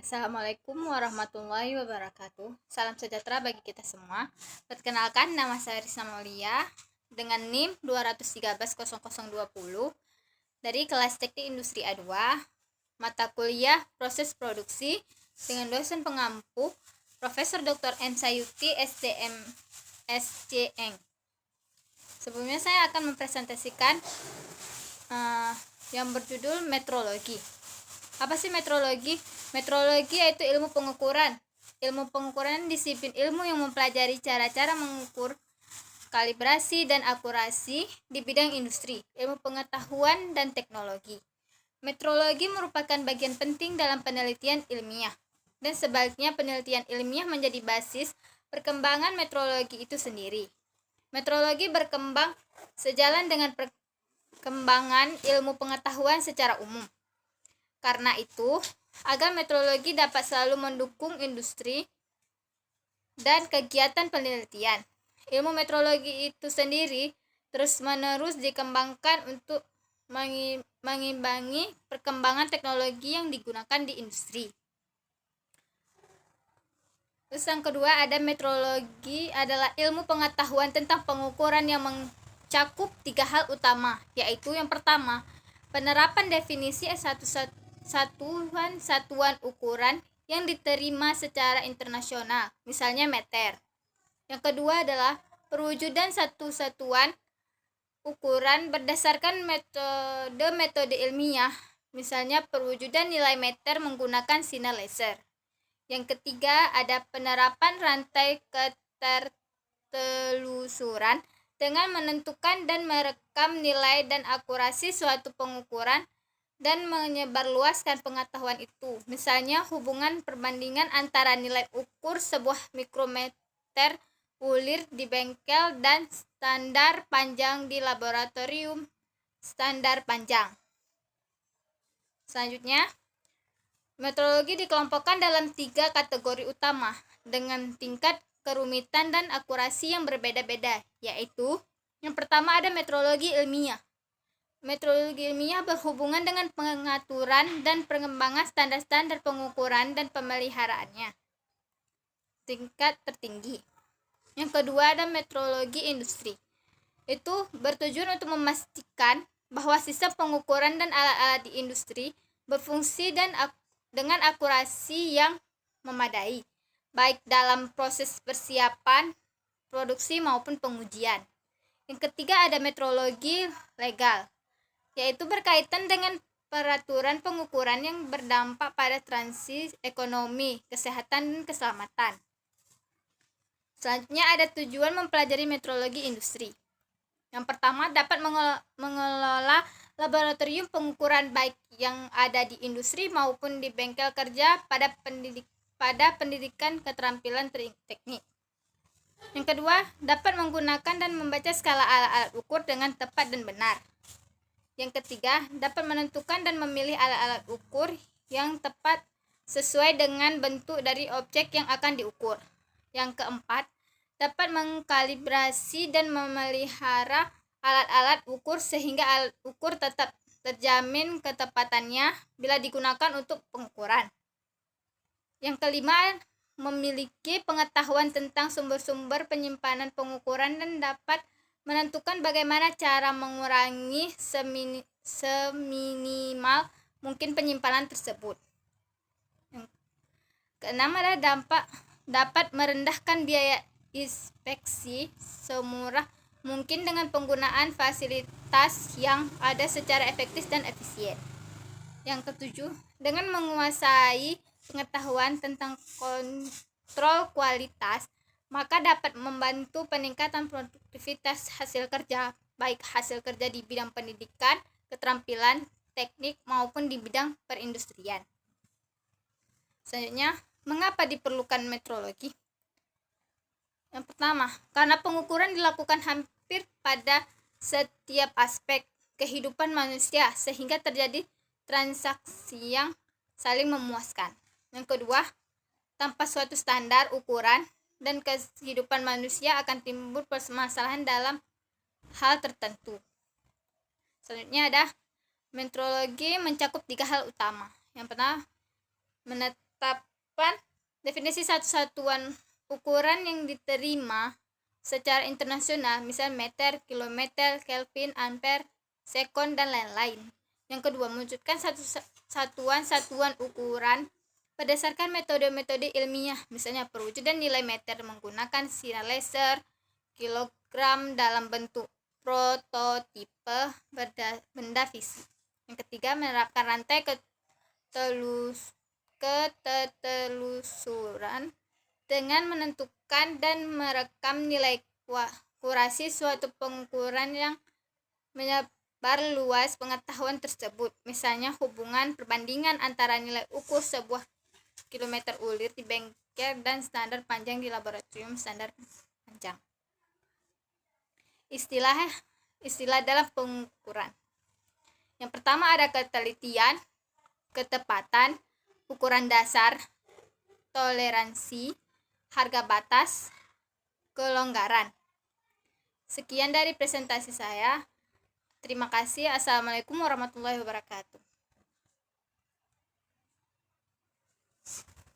Assalamualaikum warahmatullahi wabarakatuh. Salam sejahtera bagi kita semua. Perkenalkan, nama saya Risna Maulia dengan NIM 2130020 dari kelas Teknik Industri A2, mata kuliah Proses Produksi dengan dosen pengampu Profesor Dr. M. Sayuti, SDM SCN. Sebelumnya saya akan mempresentasikan yang berjudul metrologi. Apa sih metrologi? Metrologi yaitu ilmu pengukuran. Ilmu pengukuran disiplin ilmu yang mempelajari cara-cara mengukur, kalibrasi, dan akurasi di bidang industri, ilmu pengetahuan, dan teknologi. Metrologi merupakan bagian penting dalam penelitian ilmiah, dan sebaliknya penelitian ilmiah menjadi basis perkembangan metrologi itu sendiri. Metrologi berkembang sejalan dengan perkembangan ilmu pengetahuan secara umum. Karena itu, agar metrologi dapat selalu mendukung industri dan kegiatan penelitian, ilmu metrologi itu sendiri terus-menerus dikembangkan untuk mengimbangi perkembangan teknologi yang digunakan di industri. Terus yang kedua, ada metrologi adalah ilmu pengetahuan tentang pengukuran yang mencakup 3 hal utama, yaitu yang pertama, penerapan definisi satuan ukuran yang diterima secara internasional, misalnya meter. Yang kedua adalah perwujudan satuan ukuran berdasarkan metode ilmiah, misalnya perwujudan nilai meter menggunakan sinar laser. Yang ketiga ada penerapan rantai ketertelusuran dengan menentukan dan merekam nilai dan akurasi suatu pengukuran dan menyebarluaskan pengetahuan itu, misalnya hubungan perbandingan antara nilai ukur sebuah mikrometer bulir di bengkel dan standar panjang di laboratorium standar panjang. Selanjutnya, metrologi dikelompokkan dalam 3 kategori utama dengan tingkat kerumitan dan akurasi yang berbeda-beda, yaitu yang pertama ada metrologi ilmiah. Metrologi ilmiah berhubungan dengan pengaturan dan pengembangan standar-standar pengukuran dan pemeliharaannya, tingkat tertinggi. Yang kedua ada metrologi industri. Itu bertujuan untuk memastikan bahwa sistem pengukuran dan alat-alat di industri berfungsi dan dengan akurasi yang memadai, baik dalam proses persiapan, produksi maupun pengujian. Yang ketiga ada metrologi legal, yaitu berkaitan dengan peraturan pengukuran yang berdampak pada transisi ekonomi, kesehatan, dan keselamatan. Selanjutnya ada tujuan mempelajari metrologi industri. Yang pertama, dapat mengelola laboratorium pengukuran baik yang ada di industri maupun di bengkel kerja pada pendidikan keterampilan teknik. Yang kedua, dapat menggunakan dan membaca skala alat-alat ukur dengan tepat dan benar. Yang ketiga, dapat menentukan dan memilih alat-alat ukur yang tepat sesuai dengan bentuk dari objek yang akan diukur. Yang keempat, dapat mengkalibrasi dan memelihara alat-alat ukur sehingga alat ukur tetap terjamin ketepatannya bila digunakan untuk pengukuran. Yang kelima, memiliki pengetahuan tentang sumber-sumber penyimpanan pengukuran dan dapat menentukan bagaimana cara mengurangi seminimal mungkin penyimpanan tersebut. Yang keenam adalah dapat merendahkan biaya inspeksi semurah mungkin dengan penggunaan fasilitas yang ada secara efektif dan efisien. Yang ketujuh, dengan menguasai pengetahuan tentang kontrol kualitas, maka dapat membantu peningkatan produktivitas hasil kerja, baik hasil kerja di bidang pendidikan, keterampilan, teknik, maupun di bidang perindustrian. Selanjutnya, mengapa diperlukan metrologi? Yang pertama, karena pengukuran dilakukan hampir pada setiap aspek kehidupan manusia sehingga terjadi transaksi yang saling memuaskan. Yang kedua, tanpa suatu standar ukuran dan kehidupan manusia akan timbul permasalahan dalam hal tertentu. Selanjutnya ada metrologi mencakup 3 hal utama. Yang pertama, penetapan definisi satuan ukuran yang diterima secara internasional, misal meter, kilometer, kelvin, ampere, sekon, dan lain-lain. Yang kedua, mewujudkan satuan ukuran berdasarkan metode-metode ilmiah, misalnya perwujudan nilai meter menggunakan sinar laser, kilogram dalam bentuk prototipe benda fisik. Yang ketiga, menerapkan rantai ketetelusuran dengan menentukan dan merekam nilai akurasi suatu pengukuran yang menyebar luas pengetahuan tersebut, misalnya hubungan perbandingan antara nilai ukur sebuah kilometer ulir di bengkel dan standar panjang di laboratorium standar panjang. Istilah dalam pengukuran. Yang pertama ada ketelitian, ketepatan, ukuran dasar, toleransi, harga batas, kelonggaran. Sekian dari presentasi saya. Terima kasih. Assalamualaikum warahmatullahi wabarakatuh.